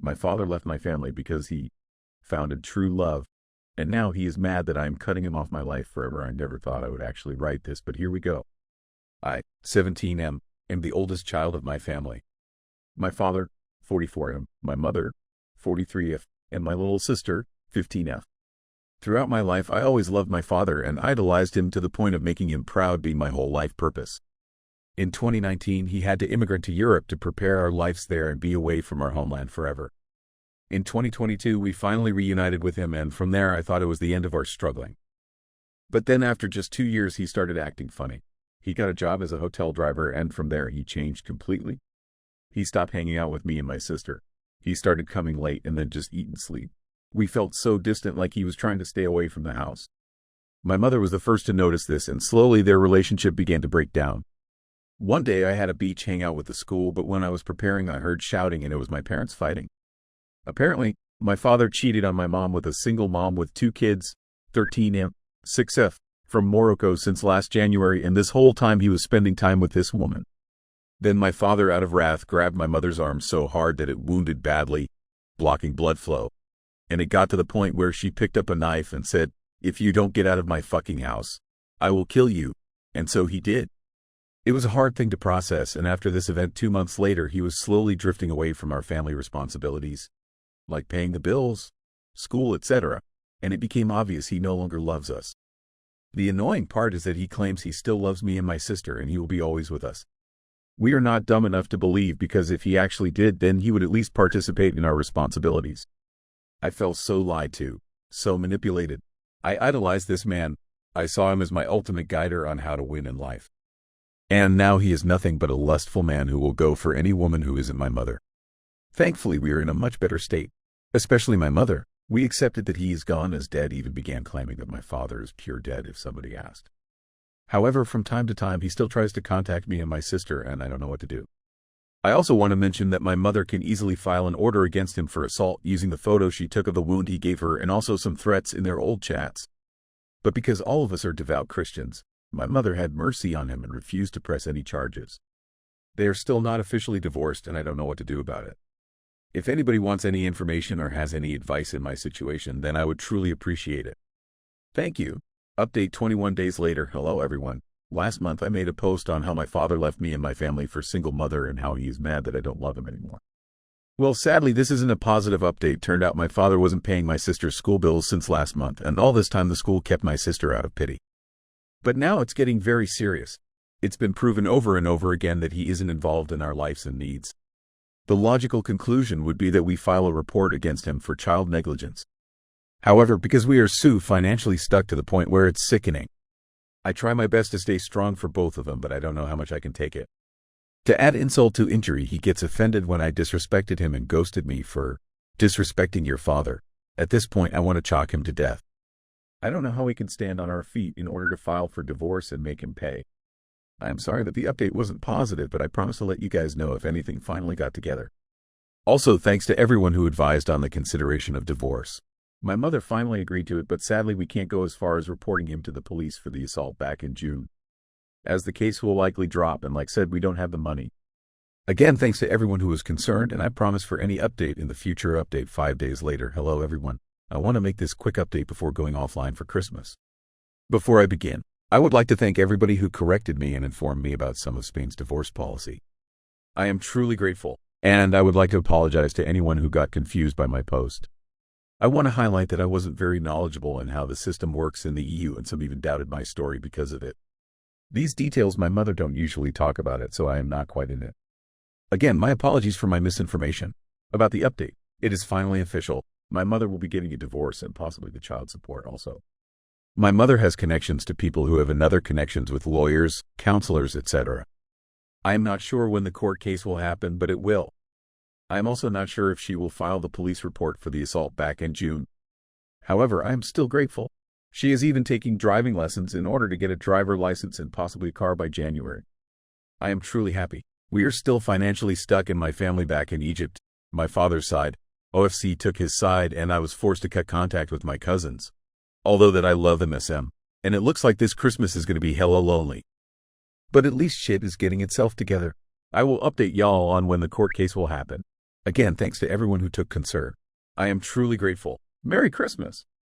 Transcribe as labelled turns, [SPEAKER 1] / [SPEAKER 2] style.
[SPEAKER 1] My father left my family because he founded true love, and now he is mad that I am cutting him off my life forever. I never thought I would actually write this, but here we go. I, 17M, am the oldest child of my family. My father, 44M, my mother, 43F, and my little sister, 15F. Throughout my life, I always loved my father and idolized him to the point of making him proud being my whole life purpose. In 2019, he had to immigrate to Europe to prepare our lives there and be away from our homeland forever. In 2022, we finally reunited with him, and from there I thought it was the end of our struggling. But then after just 2 years, he started acting funny. He got a job as a hotel driver, and from there he changed completely. He stopped hanging out with me and my sister. He started coming late and then just eat and sleep. We felt so distant, like he was trying to stay away from the house. My mother was the first to notice this, and slowly their relationship began to break down. One day I had a beach hangout with the school, but when I was preparing I heard shouting and it was my parents fighting. Apparently, my father cheated on my mom with a single mom with 2 kids, 13M, 6F, from Morocco since last January, and this whole time he was spending time with this woman. Then my father, out of wrath, grabbed my mother's arm so hard that it wounded badly, blocking blood flow. And it got to the point where she picked up a knife and said, "If you don't get out of my fucking house, I will kill you." And so he did. It was a hard thing to process, and after this event 2 months later, he was slowly drifting away from our family responsibilities, like paying the bills, school, etc., and it became obvious he no longer loves us. The annoying part is that he claims he still loves me and my sister, and he will be always with us. We are not dumb enough to believe, because if he actually did, then he would at least participate in our responsibilities. I felt so lied to, so manipulated. I idolized this man. I saw him as my ultimate guider on how to win in life. And now he is nothing but a lustful man who will go for any woman who isn't my mother. Thankfully, we are in a much better state, especially my mother. We accepted that he is gone, as dead, even began claiming that my father is pure dead if somebody asked. However, from time to time, he still tries to contact me and my sister, and I don't know what to do. I also want to mention that my mother can easily file an order against him for assault using the photo she took of the wound he gave her, and also some threats in their old chats. But because all of us are devout Christians, my mother had mercy on him and refused to press any charges. They are still not officially divorced, and I don't know what to do about it. If anybody wants any information or has any advice in my situation, then I would truly appreciate it. Thank you. Update 21 days later. Hello everyone. Last month I made a post on how my father left me and my family for single mother and how he is mad that I don't love him anymore. Well, sadly, this isn't a positive update. Turned out my father wasn't paying my sister's school bills since last month, and all this time the school kept my sister out of pity. But now it's getting very serious. It's been proven over and over again that he isn't involved in our lives and needs. The logical conclusion would be that we file a report against him for child negligence. However, because we are so financially stuck to the point where it's sickening, I try my best to stay strong for both of them, but I don't know how much I can take it. To add insult to injury, he gets offended when I disrespected him and ghosted me for disrespecting your father. At this point, I want to chalk him to death. I don't know how we can stand on our feet in order to file for divorce and make him pay. I am sorry that the update wasn't positive, but I promise to let you guys know if anything finally got together. Also, thanks to everyone who advised on the consideration of divorce. My mother finally agreed to it, but sadly we can't go as far as reporting him to the police for the assault back in June, as the case will likely drop, and like said, we don't have the money. Again, thanks to everyone who was concerned, and I promise for any update in the future. Update 5 days later. Hello everyone. I want to make this quick update before going offline for Christmas. Before I begin, I would like to thank everybody who corrected me and informed me about some of Spain's divorce policy. I am truly grateful, and I would like to apologize to anyone who got confused by my post. I want to highlight that I wasn't very knowledgeable in how the system works in the EU, and some even doubted my story because of it. These details my mother don't usually talk about it, so I am not quite in it. Again, my apologies for my misinformation. About the update, it is finally official. My mother will be getting a divorce and possibly the child support also. My mother has connections to people who have another connections with lawyers, counselors, etc. I am not sure when the court case will happen, but it will. I am also not sure if she will file the police report for the assault back in June. However, I am still grateful. She is even taking driving lessons in order to get a driver license and possibly a car by January. I am truly happy. We are still financially stuck in my family back in Egypt. My father's side, OFC, took his side, and I was forced to cut contact with my cousins. Although that I love MSM, and it looks like this Christmas is going to be hella lonely. But at least shit is getting itself together. I will update y'all on when the court case will happen. Again, thanks to everyone who took concern. I am truly grateful. Merry Christmas!